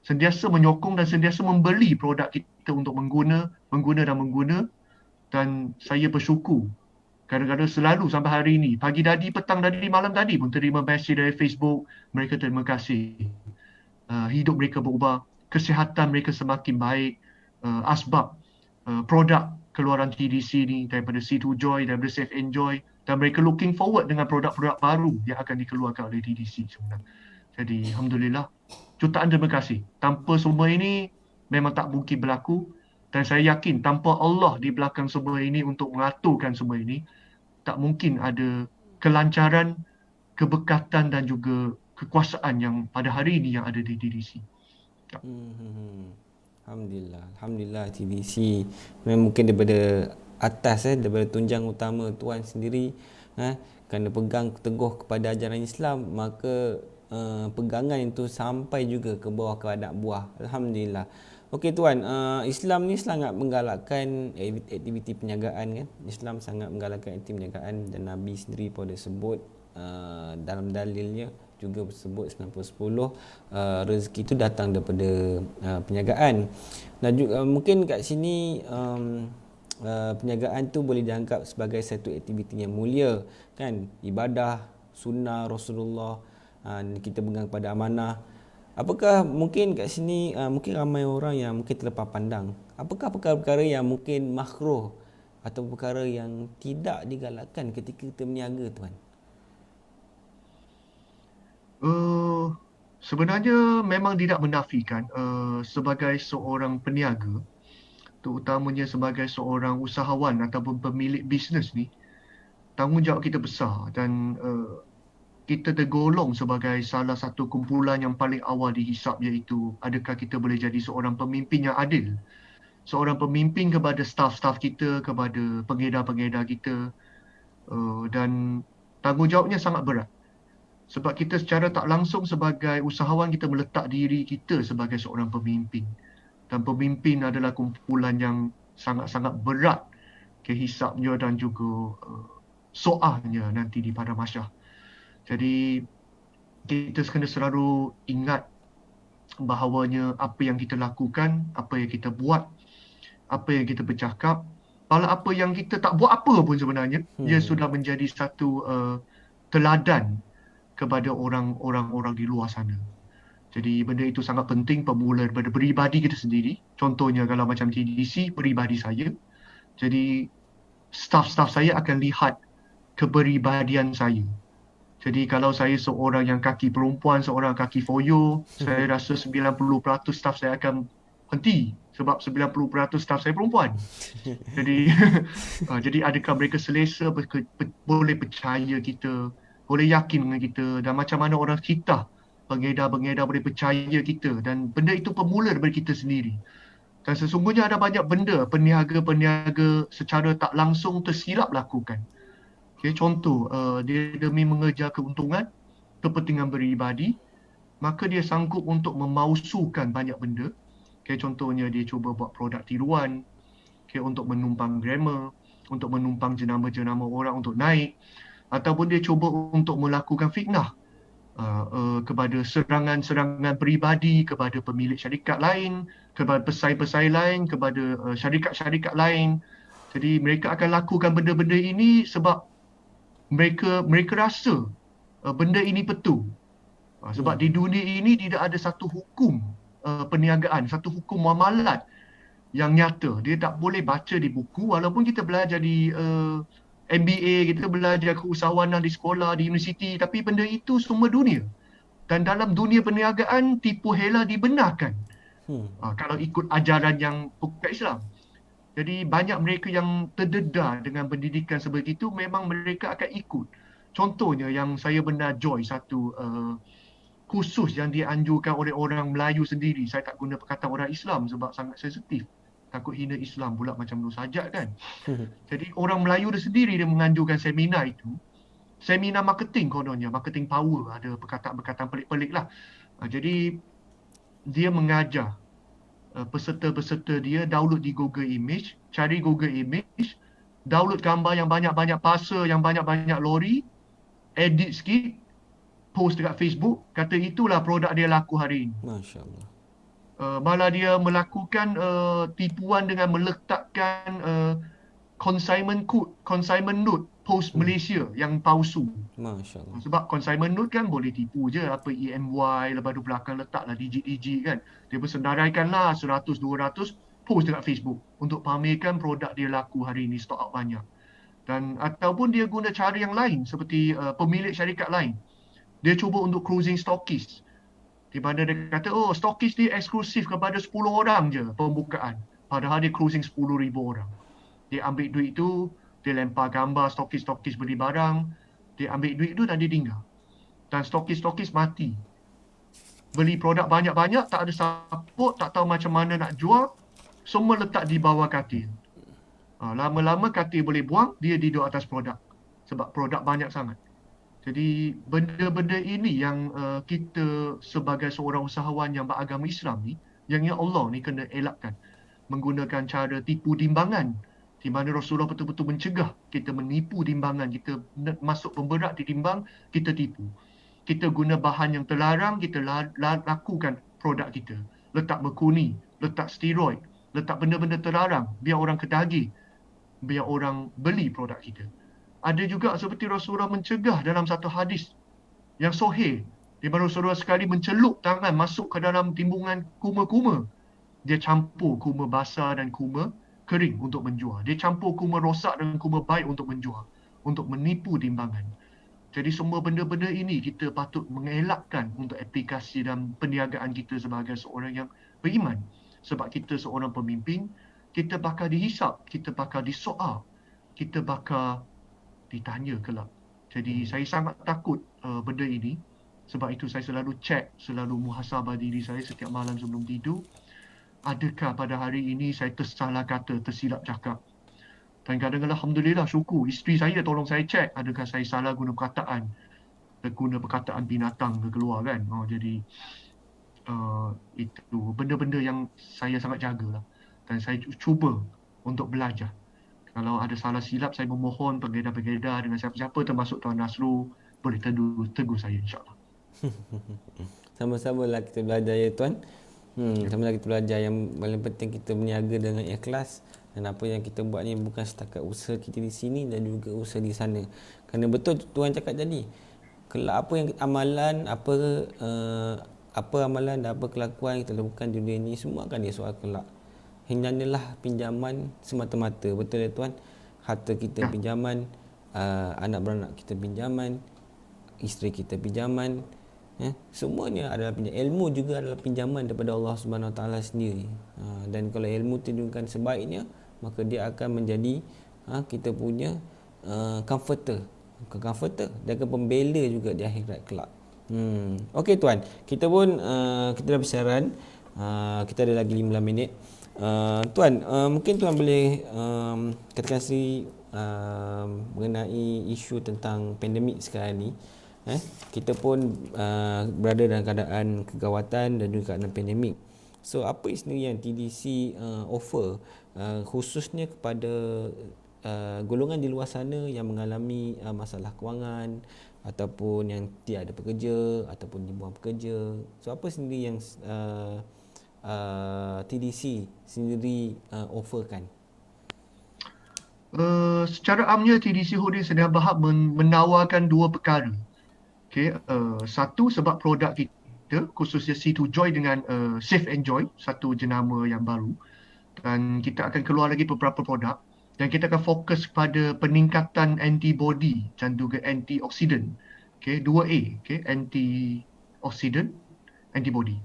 sentiasa menyokong dan sentiasa membeli produk kita untuk mengguna. Dan saya bersyukur kadang-kadang selalu sampai hari ini, pagi tadi, petang tadi, malam tadi pun terima mesej dari Facebook, mereka terima kasih. Hidup mereka berubah, kesihatan mereka semakin baik, asbab produk keluaran TDC ni daripada C2 Joy, daripada Safe Enjoy, dan mereka looking forward dengan produk-produk baru yang akan dikeluarkan oleh TDC sebenarnya. Jadi Alhamdulillah, jutaan terima kasih. Tanpa semua ini memang tak mungkin berlaku, dan saya yakin tanpa Allah di belakang semua ini untuk mengaturkan semua ini, tak mungkin ada kelancaran, keberkatan dan juga kekuasaan yang pada hari ini yang ada di TDC. Alhamdulillah TDC memang mungkin daripada atas daripada tunjang utama Tuan sendiri kerana pegang teguh kepada ajaran Islam, maka pegangan itu sampai juga ke bawah ke anak buah. Alhamdulillah. Okey Tuan, Islam ni sangat menggalakkan aktiviti penjagaan kan. Islam sangat menggalakkan aktiviti penjagaan dan Nabi sendiri pun ada sebut dalam dalilnya juga sebut 90-10 rezeki itu datang daripada penjagaan. Dan juga mungkin kat sini penjagaan tu boleh dianggap sebagai satu aktiviti yang mulia kan, ibadah sunnah Rasulullah, kita pegang pada amanah. Apakah mungkin kat sini mungkin ramai orang yang mungkin terlepas pandang, apakah perkara-perkara yang mungkin makruh atau perkara yang tidak digalakkan ketika kita berniaga Tuan? Sebenarnya memang tidak menafikan sebagai seorang peniaga, terutamanya sebagai seorang usahawan ataupun pemilik bisnes ni, tanggungjawab kita besar dan kita tergolong sebagai salah satu kumpulan yang paling awal dihisap, iaitu adakah kita boleh jadi seorang pemimpin yang adil, seorang pemimpin kepada staf-staf kita, kepada pengedar-pengedar kita, dan tanggungjawabnya sangat berat. Sebab kita secara tak langsung sebagai usahawan kita meletak diri kita sebagai seorang pemimpin. Dan pemimpin adalah kumpulan yang sangat-sangat berat kehisapnya dan juga soalnya nanti di pada masyarakat. Jadi kita kena selalu ingat bahawanya apa yang kita lakukan, apa yang kita buat, apa yang kita bercakap, malah apa yang kita tak buat apa pun sebenarnya, ia sudah menjadi satu teladan kepada orang-orang di luar sana. Jadi benda itu sangat penting bermula daripada peribadi kita sendiri. Contohnya kalau macam TDC, peribadi saya. Jadi staf-staf saya akan lihat kepribadian saya. Jadi kalau saya seorang yang kaki perempuan, seorang kaki foyo, saya rasa 90% staf saya akan henti sebab 90% staf saya perempuan. Jadi jadi adakah mereka selesa, boleh percaya kita, boleh yakin dengan kita, dan macam mana orang kita, pengedar-pengedar boleh percaya kita, dan benda itu bermula daripada kita sendiri. Dan sesungguhnya ada banyak benda peniaga-peniaga secara tak langsung tersilap lakukan. Okay, contoh, dia demi mengejar keuntungan, kepentingan peribadi, maka dia sanggup untuk memalsukan banyak benda. Contohnya dia cuba buat produk tiruan, untuk menumpang grammar, untuk menumpang jenama-jenama orang untuk naik, ataupun dia cuba untuk melakukan fitnah kepada serangan-serangan peribadi kepada pemilik syarikat lain, kepada pesaing-pesaing lain, kepada syarikat-syarikat lain. Jadi mereka akan lakukan benda-benda ini sebab mereka rasa benda ini betul. Sebab di dunia ini tidak ada satu hukum perniagaan, satu hukum muamalat yang nyata. Dia tak boleh baca di buku, walaupun kita belajar di MBA, kita belajar keusahawanan di sekolah, di universiti, tapi benda itu semua dunia. Dan dalam dunia perniagaan, tipu hela dibenarkan. Kalau ikut ajaran yang bukan Islam. Jadi banyak mereka yang terdedah dengan pendidikan seperti itu, memang mereka akan ikut. Contohnya yang saya pernah join satu kursus yang dianjurkan oleh orang Melayu sendiri. Saya tak guna perkataan orang Islam sebab sangat sensitif. Takut hina Islam pula macam Nur Sajat kan. Jadi orang Melayu dia sendiri dia menganjurkan seminar itu. Seminar marketing kononnya, marketing power. Ada perkataan-perkataan pelik-pelik lah. Jadi dia mengajar peserta-peserta dia download di Google Image, cari Google Image, download gambar yang banyak-banyak pasar, yang banyak-banyak lori, edit sikit, post dekat Facebook, kata itulah produk dia laku hari ini. Masya Allah. Malah dia melakukan tipuan dengan meletakkan consignment code, consignment note post Malaysia yang palsu. Masya Allah. Sebab consignment note kan boleh tipu je apa EMY, lepas tu belakang letaklah digit-digit kan. Dia bersendaraikanlah 100 200 post dekat Facebook untuk pamerkan produk dia laku hari ini, stok out banyak. Dan ataupun dia guna cara yang lain seperti pemilik syarikat lain. Dia cuba untuk closing stockist. Di mana dia kata, stokis ni eksklusif kepada 10 orang je pembukaan. Padahal dia closing 10,000 orang. Dia ambil duit tu, dia lempar gambar stokis-stokis beli barang, dia ambil duit tu dan dia tinggal. Dan stokis-stokis mati. Beli produk banyak-banyak, tak ada support, tak tahu macam mana nak jual, semua letak di bawah katil. Lama-lama katil boleh buang, dia duduk atas produk. Sebab produk banyak sangat. Jadi benda-benda ini yang kita sebagai seorang usahawan yang beragama Islam ni, yang ya Allah ni kena elakkan. Menggunakan cara tipu timbangan. Di mana Rasulullah betul-betul mencegah kita menipu timbangan. Kita masuk pemberat di timbang, kita tipu. Kita guna bahan yang terlarang, kita lakukan produk kita. Letak merkuri, letak steroid, letak benda-benda terlarang. Biar orang kedagih, biar orang beli produk kita. Ada juga seperti Rasulullah mencegah dalam satu hadis yang sahih, di mana Rasulullah sekali mencelup tangan masuk ke dalam timbungan kuma-kuma. Dia campur kuma basah dan kuma kering untuk menjual. Dia campur kuma rosak dan kuma baik untuk menjual, untuk menipu timbangan. Jadi semua benda-benda ini kita patut mengelakkan untuk aplikasi dalam perniagaan kita sebagai seorang yang beriman. Sebab kita seorang pemimpin, kita bakal dihisap, kita bakal disoal, kita bakal ditanya kelak. Jadi saya sangat takut benda ini. Sebab itu saya selalu check, selalu muhasabah diri saya setiap malam sebelum tidur. Adakah pada hari ini saya tersalah kata, tersilap cakap. Dan kadang-kadang Alhamdulillah syukur, isteri saya tolong saya check adakah saya salah guna perkataan. Guna perkataan binatang ke keluar kan. Jadi itu benda-benda yang saya sangat jagalah. Dan saya cuba untuk belajar. Kalau ada salah silap, saya memohon penggedar-penggedar dengan siapa-siapa termasuk Tuan Nasrul boleh tegur saya insyaAllah. Sama-sama lah kita belajar ya Tuan. Sama-sama kita belajar. Yang paling penting kita berniaga dengan ikhlas. Dan apa yang kita buat ni bukan setakat usaha kita di sini dan juga usaha di sana. Kerana betul Tuan cakap tadi. Kelak apa yang amalan, apa amalan dan apa kelakuan yang kita lakukan di dunia ni semua akan dia soal kelak. Hindarilah pinjaman semata-mata. Betul ya Tuan? Harta kita pinjaman, anak beranak kita pinjaman, isteri kita pinjaman, semuanya adalah pinjaman. Ilmu juga adalah pinjaman daripada Allah Subhanahu Wa Taala sendiri. Dan kalau ilmu digunakan sebaiknya, maka dia akan menjadi kita punya comforter. Dia akan pembela juga di akhirat kelak. Okey Tuan, kita pun kita dah bersiaran. Kita ada lagi 15 minit. Tuan, mungkin Tuan boleh katakan mengenai isu tentang pandemik sekarang ni. Kita pun berada dalam keadaan kegawatan dan juga keadaan pandemik. So apa sebenarnya yang TDC offer khususnya kepada golongan di luar sana yang mengalami masalah kewangan ataupun yang tiada pekerja ataupun dibuang pekerja. So apa sendiri yang TDC sendiri offerkan? Secara amnya TDC Holdings Sedia Berhad menawarkan dua perkara. Okay, satu sebab produk kita khususnya C2 Joy dengan Safe Enjoy, satu jenama yang baru, dan kita akan keluar lagi beberapa produk dan kita akan fokus pada peningkatan antibody dan juga antioksidan. Okay, 2A, okay, antioksidan, antibody.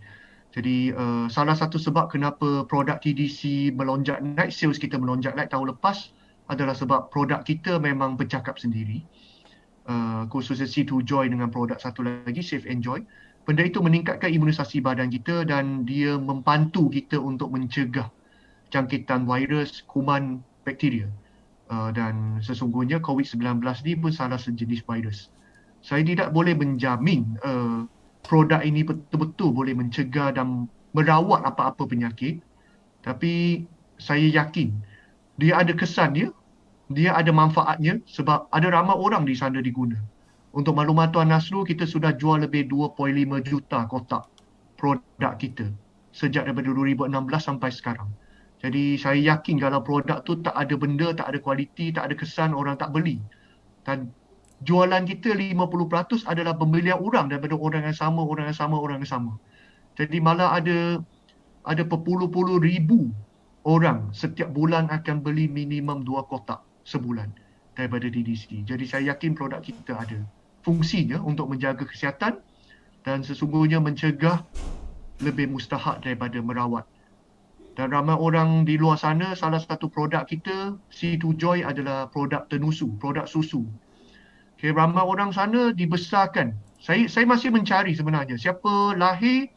Jadi salah satu sebab kenapa produk TDC melonjak naik, sales kita melonjak naik tahun lepas adalah sebab produk kita memang bercakap sendiri. Khususnya C2 Joy dengan produk satu lagi Safe Enjoy. Benda itu meningkatkan imunisasi badan kita dan dia membantu kita untuk mencegah jangkitan virus, kuman, bakteria. Dan sesungguhnya COVID-19 ni pun salah sejenis virus. Saya tidak boleh menjamin produk ini betul-betul boleh mencegah dan merawat apa-apa penyakit. Tapi saya yakin dia ada kesannya, dia ada manfaatnya sebab ada ramai orang di sana diguna. Untuk maklumat Tuan Nasrul, kita sudah jual lebih 2.5 juta kotak produk kita sejak daripada 2016 sampai sekarang. Jadi saya yakin kalau produk tu tak ada benda, tak ada kualiti, tak ada kesan, orang tak beli. Dan jualan kita 50% adalah pembelian orang daripada orang yang sama, orang yang sama, orang yang sama. Jadi malah ada berpuluh-puluh ribu orang setiap bulan akan beli minimum 2 kotak sebulan daripada TDC. Jadi saya yakin produk kita ada fungsinya untuk menjaga kesihatan dan sesungguhnya mencegah lebih mustahak daripada merawat. Dan ramai orang di luar sana, salah satu produk kita, C2 Joy adalah produk tenusu, produk susu. Okay, ramai orang sana dibesarkan. Saya masih mencari sebenarnya siapa lahir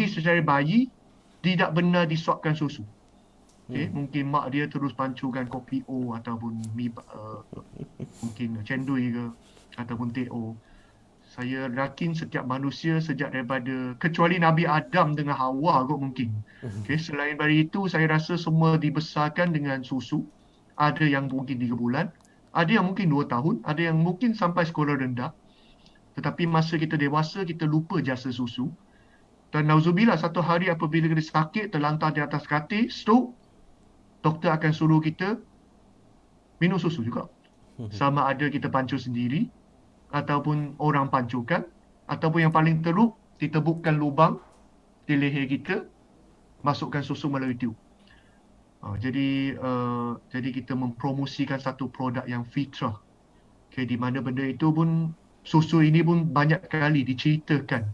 secara bayi tidak benar disuapkan susu. Okay, mungkin mak dia terus pancukan kopi O ataupun mungkin cendui ke ataupun teh O. Saya yakin setiap manusia sejak daripada, kecuali Nabi Adam dengan Hawa kot mungkin. Okay, selain dari itu saya rasa semua dibesarkan dengan susu. Ada yang mungkin 3 bulan, ada yang mungkin 2 tahun, ada yang mungkin sampai sekolah rendah. Tetapi masa kita dewasa kita lupa jasa susu. Dan nauzubillah satu hari apabila kita sakit, terlantar di atas katil, stroke, doktor akan suruh kita minum susu juga. Sama ada kita pancur sendiri, ataupun orang pancurkan, ataupun yang paling teruk, ditebukkan lubang di leher kita, masukkan susu melalui tiub. Jadi kita mempromosikan satu produk yang fitrah. Okay, di mana benda itu pun, susu ini pun banyak kali diceritakan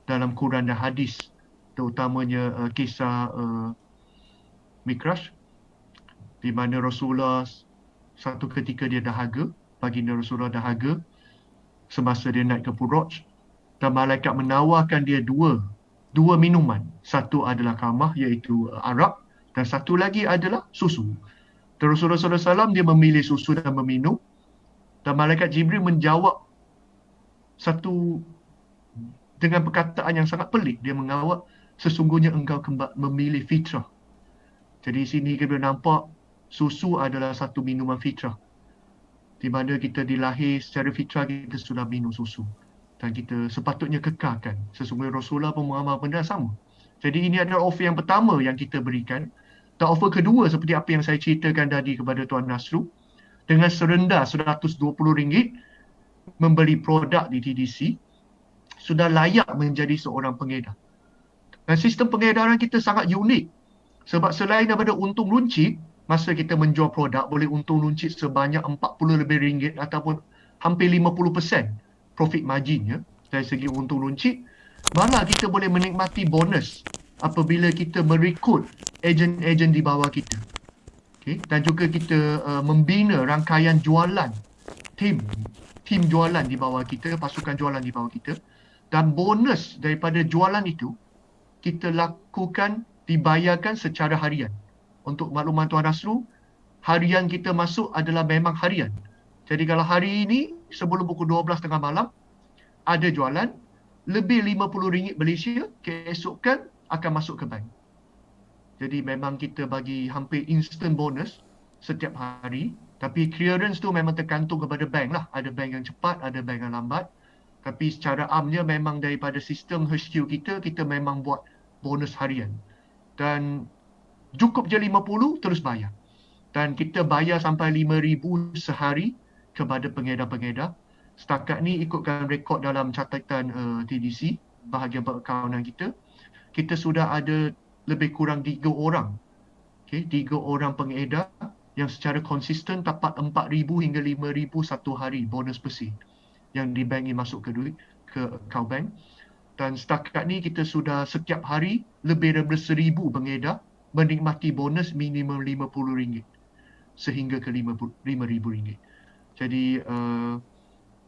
dalam Quran dan hadis, terutamanya kisah Mikraj, di mana Rasulullah satu ketika dia dahaga, baginda Rasulullah dahaga semasa dia naik ke Puraj, dan malaikat menawarkan dia dua minuman. Satu adalah khamar iaitu arak, dan satu lagi adalah susu. Dan Rasulullah SAW dia memilih susu dan meminum, dan malaikat Jibril menjawab satu dengan perkataan yang sangat pelik. Dia mengawak, sesungguhnya engkau memilih fitrah. Jadi sini kita nampak susu adalah satu minuman fitrah, di mana kita dilahir secara fitrah, kita sudah minum susu dan kita sepatutnya kekalkan. Sesungguhnya Rasulullah pun mengamal benda sama. Jadi ini adalah offer yang pertama yang kita berikan. Dan offer kedua seperti apa yang saya ceritakan tadi kepada Tuan Nasrul, dengan serendah RM120 membeli produk di TDC, sudah layak menjadi seorang pengedar. Dan sistem pengedaran kita sangat unik. Sebab selain daripada untung runcit, masa kita menjual produk boleh untung runcit sebanyak RM40 lebih ataupun hampir 50% profit marginnya dari segi untung runcit, malah kita boleh menikmati bonus apabila kita merekrut ejen-ejen di bawah kita. Okay? Dan juga kita membina rangkaian jualan, tim jualan di bawah kita, pasukan jualan di bawah kita, dan bonus daripada jualan itu kita lakukan, dibayarkan secara harian. Untuk makluman Tuan Nasrul, harian kita masuk adalah memang harian. Jadi kalau hari ini sebelum pukul 12 tengah malam ada jualan lebih RM50 Malaysia keesokan akan masuk ke bank. Jadi memang kita bagi hampir instant bonus setiap hari. Tapi clearance tu memang tergantung kepada bank lah. Ada bank yang cepat, ada bank yang lambat. Tapi secara amnya memang daripada sistem HQ kita memang buat bonus harian. Dan cukup je 50 terus bayar. Dan kita bayar sampai 5,000 sehari kepada pengedar-pengedar. Setakat ni ikutkan rekod dalam catatan TDC, bahagian perakaunan kita, kita sudah ada lebih kurang 3 orang. 3 orang pengedar yang secara konsisten dapat 4,000 hingga 5,000 satu hari bonus bersih yang di bank ni masuk ke account bank. Dan setakat ni kita sudah setiap hari lebih daripada 1,000 pengedar menikmati bonus minimum RM50 sehingga ke RM5,000. Jadi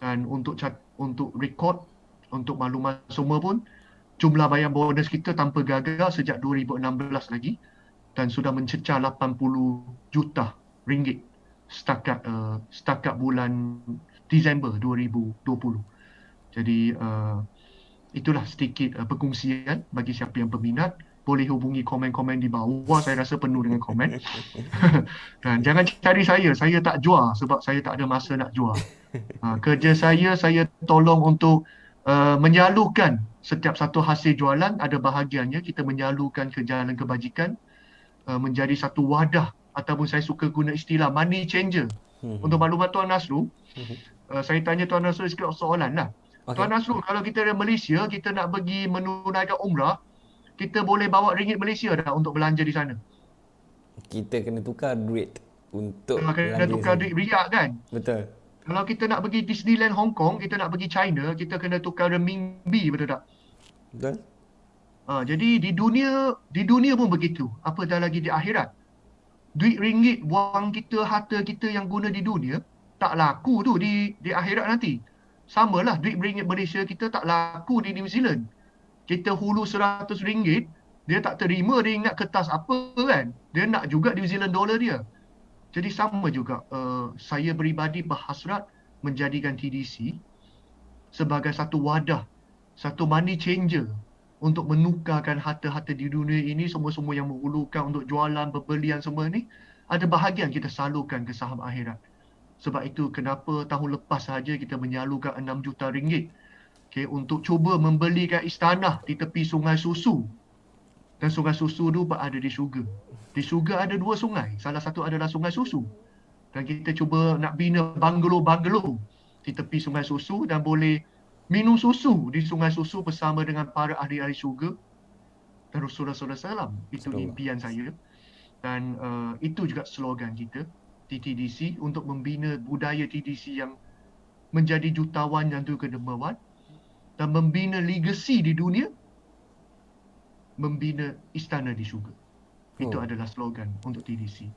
dan untuk rekod, untuk maklumat semua pun, jumlah bayar bonus kita tanpa gagal sejak 2016 lagi dan sudah mencecah 80 juta ringgit setakat bulan Disember 2020. Jadi itulah sedikit perkongsian bagi siapa yang berminat. Boleh hubungi komen-komen di bawah, saya rasa penuh dengan komen. Dan jangan cari saya tak jual sebab saya tak ada masa nak jual. Kerja saya tolong untuk menyalurkan setiap satu hasil jualan, ada bahagiannya kita menyalurkan ke jalan kebajikan, menjadi satu wadah, ataupun saya suka guna istilah money changer. Untuk maklumat Tuan Nasrul, saya tanya Tuan Nasrul sikit soalan lah. Tuan Nasrul, kalau kita dari Malaysia, kita nak pergi menunaikan umrah, kita boleh bawa ringgit Malaysia dah untuk belanja di sana? Kita kena tukar duit untuk kena tukar duit riak kan? Betul. Kalau kita nak pergi Disneyland Hong Kong, kita nak pergi China, kita kena tukar renminbi, betul tak? Betul. Jadi di dunia pun begitu. Apatah lagi di akhirat. Duit ringgit, wang kita, harta kita yang guna di dunia, tak laku tu di akhirat nanti. Samalah duit ringgit Malaysia kita tak laku di New Zealand. Kita hulu RM100, dia tak terima, dia ingat kertas apa kan. Dia nak juga New Zealand dollar dia. Jadi sama juga, saya peribadi berhasrat menjadikan TDC sebagai satu wadah, satu money changer untuk menukarkan harta-harta di dunia ini, semua-semua yang menghulukan untuk jualan, pembelian semua ni, ada bahagian kita salurkan ke saham akhirat. Sebab itu kenapa tahun lepas sahaja kita menyalurkan RM6 juta untuk cuba membelikan istana di tepi Sungai Susu. Dan Sungai Susu tu berada di syurga. Di syurga ada 2 sungai. Salah satu adalah Sungai Susu. Dan kita cuba nak bina banglo-banglo di tepi Sungai Susu dan boleh minum susu di Sungai Susu bersama dengan para ahli-ahli syurga dan Rasulullah SAW. Itu impian saya. Dan itu juga slogan kita di TDC untuk membina budaya TDC yang menjadi jutawan yang juga dermawan dan membina legasi di dunia, membina istana di syurga. Itu adalah slogan untuk TDC.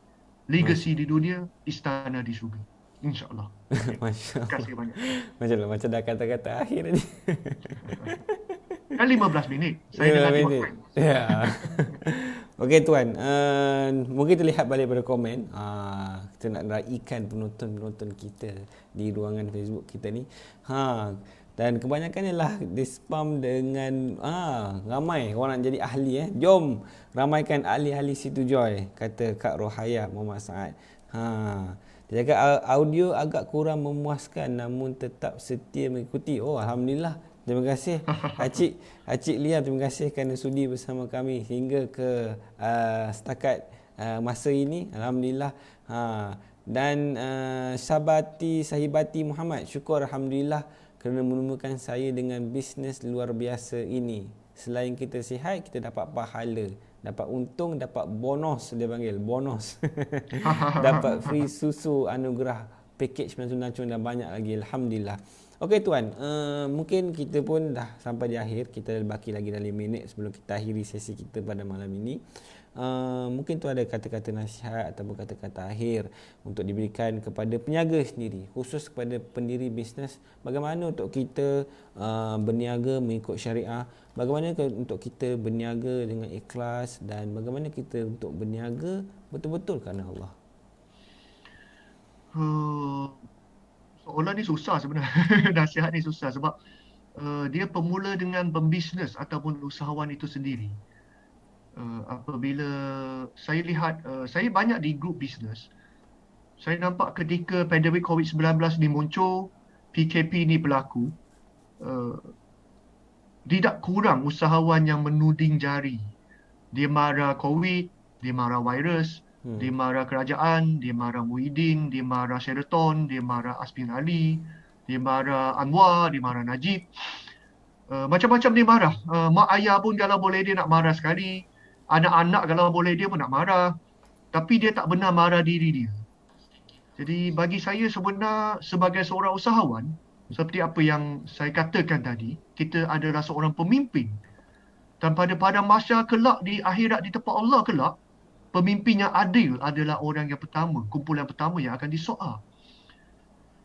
Legasi di dunia, istana di syurga. InsyaAllah. Masya Terima kasih banyak. Allah. Macam dah kata-kata akhir tadi. Kan 15 minit. Saya dah minit. Ya. Okey Tuan, mungkin terlihat balik pada komen. Kita nak raikan penonton-penonton kita di ruangan Facebook kita ni. Dan kebanyakan ialah di-spam dengan ramai orang nak jadi ahli. Jom ramaikan ahli-ahli situ Joy, kata Kak Rohaya Muhammad Saad. Dia cakap audio agak kurang memuaskan namun tetap setia mengikuti. Oh, Alhamdulillah. Terima kasih Acik Liam, terima kasih kerana sudi bersama kami hingga ke setakat masa ini. Alhamdulillah. Dan Sahibati Muhammad, syukur Alhamdulillah kerana menemukan saya dengan bisnes luar biasa ini. Selain kita sihat, kita dapat pahala, dapat untung, dapat bonus, dia panggil bonus. Dapat free susu anugerah, package lancung dan banyak lagi. Alhamdulillah. Okey Tuan, mungkin kita pun dah sampai di akhir. Kita baki lagi dalam 5 minit sebelum kita akhiri sesi kita pada malam ini. Mungkin tu ada kata-kata nasihat ataupun kata-kata akhir untuk diberikan kepada peniaga sendiri, khusus kepada pendiri bisnes. Bagaimana untuk kita berniaga mengikut syariah, bagaimana untuk kita berniaga dengan ikhlas, dan bagaimana kita untuk berniaga betul-betul kerana Allah. Soalan ni susah sebenarnya. Nasihat ni susah sebab dia pemula dengan pembisnes ataupun usahawan itu sendiri. Apabila saya lihat, saya banyak di grup bisnes, saya nampak ketika pandemik COVID-19 ni muncul, PKP ni berlaku, tidak kurang usahawan yang menuding jari. Dia marah COVID, dia marah virus, dia marah kerajaan, dia marah Muhyiddin, dia marah Sheraton, dia marah Asmin Ali, dia marah Anwar, dia marah Najib. Macam-macam dia marah. Mak ayah pun kalau boleh dia nak marah sekali. Anak-anak kalau boleh dia pun nak marah. Tapi dia tak benar marah diri dia. Jadi bagi saya sebenar sebagai seorang usahawan, seperti apa yang saya katakan tadi, kita adalah seorang pemimpin. Dan pada masa kelak di akhirat di tempat Allah kelak, pemimpin yang adil adalah orang yang pertama, kumpulan pertama yang akan disoal.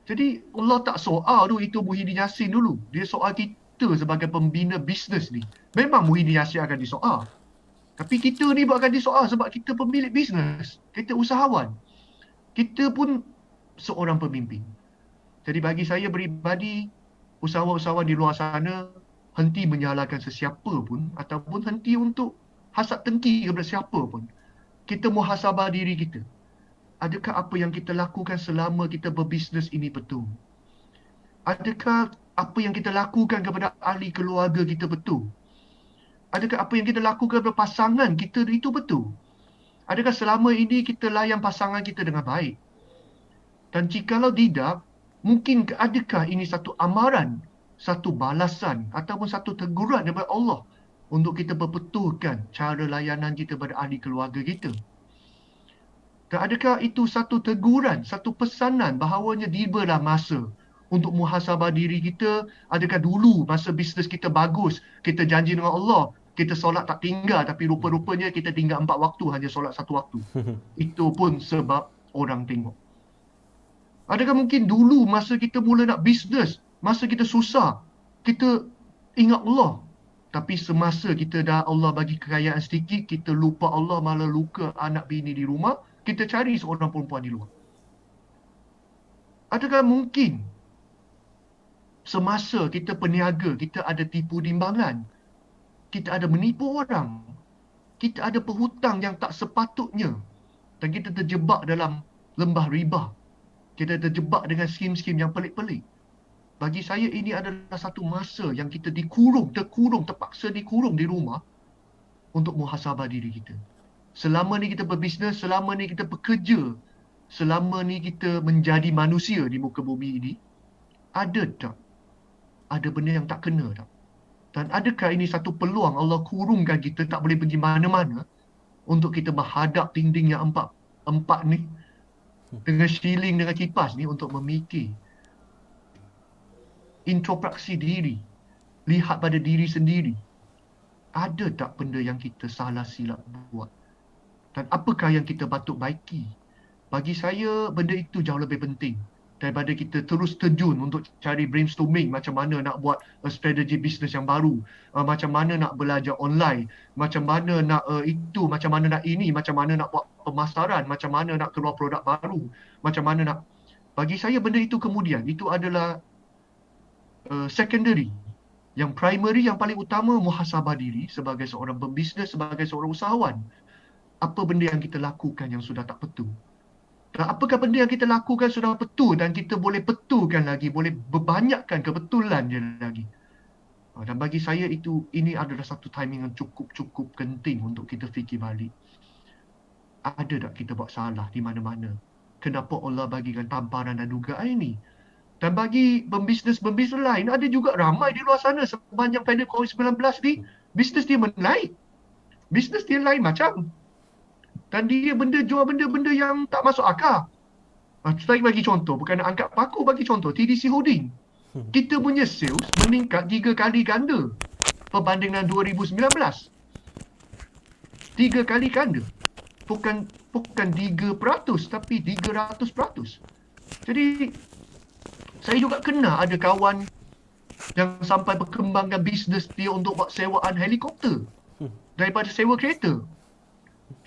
Jadi Allah tak soal tu itu Muhyiddin Yassin dulu. Dia soal kita sebagai pembina bisnes ni. Memang Muhyiddin Yassin akan disoal. Tapi kita ni akan disoal sebab kita pemilik bisnes. Kita usahawan. Kita pun seorang pemimpin. Jadi bagi saya peribadi, usahawan-usahawan di luar sana, henti menyalahkan sesiapa pun ataupun henti untuk hasad dengki kepada siapa pun. Kita muhasabah diri kita. Adakah apa yang kita lakukan selama kita berbisnes ini betul? Adakah apa yang kita lakukan kepada ahli keluarga kita betul? Adakah apa yang kita lakukan kepada pasangan kita itu betul? Adakah selama ini kita layan pasangan kita dengan baik? Dan jikalau tidak, mungkin adakah ini satu amaran, satu balasan ataupun satu teguran daripada Allah untuk kita berbetulkan cara layanan kita pada ahli keluarga kita? Dan adakah itu satu teguran, satu pesanan bahawanya tibalah masa untuk muhasabah diri kita? Adakah dulu masa bisnes kita bagus, kita janji dengan Allah, kita solat tak tinggal tapi rupa-rupanya kita tinggal 4 waktu, hanya solat 1 waktu. Itu pun sebab orang tengok. Adakah mungkin dulu masa kita mula nak bisnes, masa kita susah, kita ingat Allah. Tapi semasa kita dah Allah bagi kekayaan sedikit, kita lupa Allah, malah luka anak bini di rumah, kita cari seorang perempuan di luar. Adakah mungkin semasa kita peniaga, kita ada tipu timbangan, kita ada menipu orang, kita ada berhutang yang tak sepatutnya, dan kita terjebak dalam lembah riba, kita terjebak dengan skim-skim yang pelik-pelik. Bagi saya ini adalah satu masa yang kita terpaksa dikurung di rumah untuk muhasabah diri kita. Selama ni kita berbisnes, selama ni kita bekerja, selama ni kita menjadi manusia di muka bumi ini, ada tak? Ada benda yang tak kena tak? Dan adakah ini satu peluang Allah kurungkan kita tak boleh pergi mana-mana untuk kita menghadap dinding yang empat ni dengan shilling, dengan kipas ni untuk memikir, introspeksi diri, lihat pada diri sendiri. Ada tak benda yang kita salah silap buat? Dan apakah yang kita patut baiki? Bagi saya, benda itu jauh lebih penting daripada kita terus terjun untuk cari brainstorming macam mana nak buat strategi bisnes yang baru, macam mana nak belajar online, macam mana nak itu, macam mana nak ini, macam mana nak buat pemasaran, macam mana nak keluar produk baru, macam mana nak... Bagi saya benda itu kemudian, itu adalah secondary. Yang primary, yang paling utama, muhasabah diri sebagai seorang pembisnes, sebagai seorang usahawan. Apa benda yang kita lakukan yang sudah tak betul? Dan apakah benda yang kita lakukan sudah betul dan kita boleh betulkan lagi, boleh berbanyakkan kebetulan je lagi. Dan bagi saya ini adalah satu timing yang cukup penting untuk kita fikir balik. Ada tak kita buat salah di mana-mana? Kenapa Allah bagikan tamparan dan dugaan ini? Dan bagi pembisnes lain, ada juga ramai di luar sana sepanjang pandemik COVID-19 ni, bisnes dia menaik. Bisnes dia lain macam. Dan dia jual benda-benda yang tak masuk akal. Saya bagi contoh, bukan nak angkat paku, bagi contoh, TDC Holding. Kita punya sales meningkat 3 kali ganda berbanding dengan 2019. 3 kali ganda. Bukan 3%, tapi 300%. Jadi, saya juga kenal ada kawan yang sampai berkembangkan bisnes dia untuk buat sewaan helikopter daripada sewa kereta.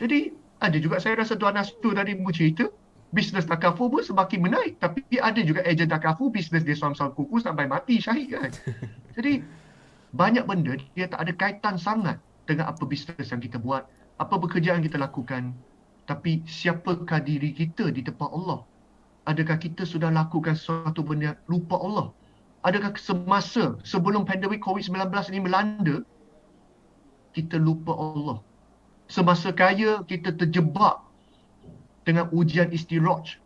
Jadi, ada juga saya rasa Tuan Astu tadi bercerita, Bisnes takaful pun semakin menaik. Tapi ada juga ejen takaful, bisnes dia soal-soal kuku sampai mati syahid kan. Jadi banyak benda dia tak ada kaitan sangat dengan apa bisnes yang kita buat, apa pekerjaan kita lakukan. Tapi siapakah diri kita di depan Allah? Adakah kita sudah lakukan sesuatu benda lupa Allah? Adakah semasa sebelum pandemik COVID-19 ini melanda, kita lupa Allah? Semasa kaya kita terjebak dengan ujian istiraj.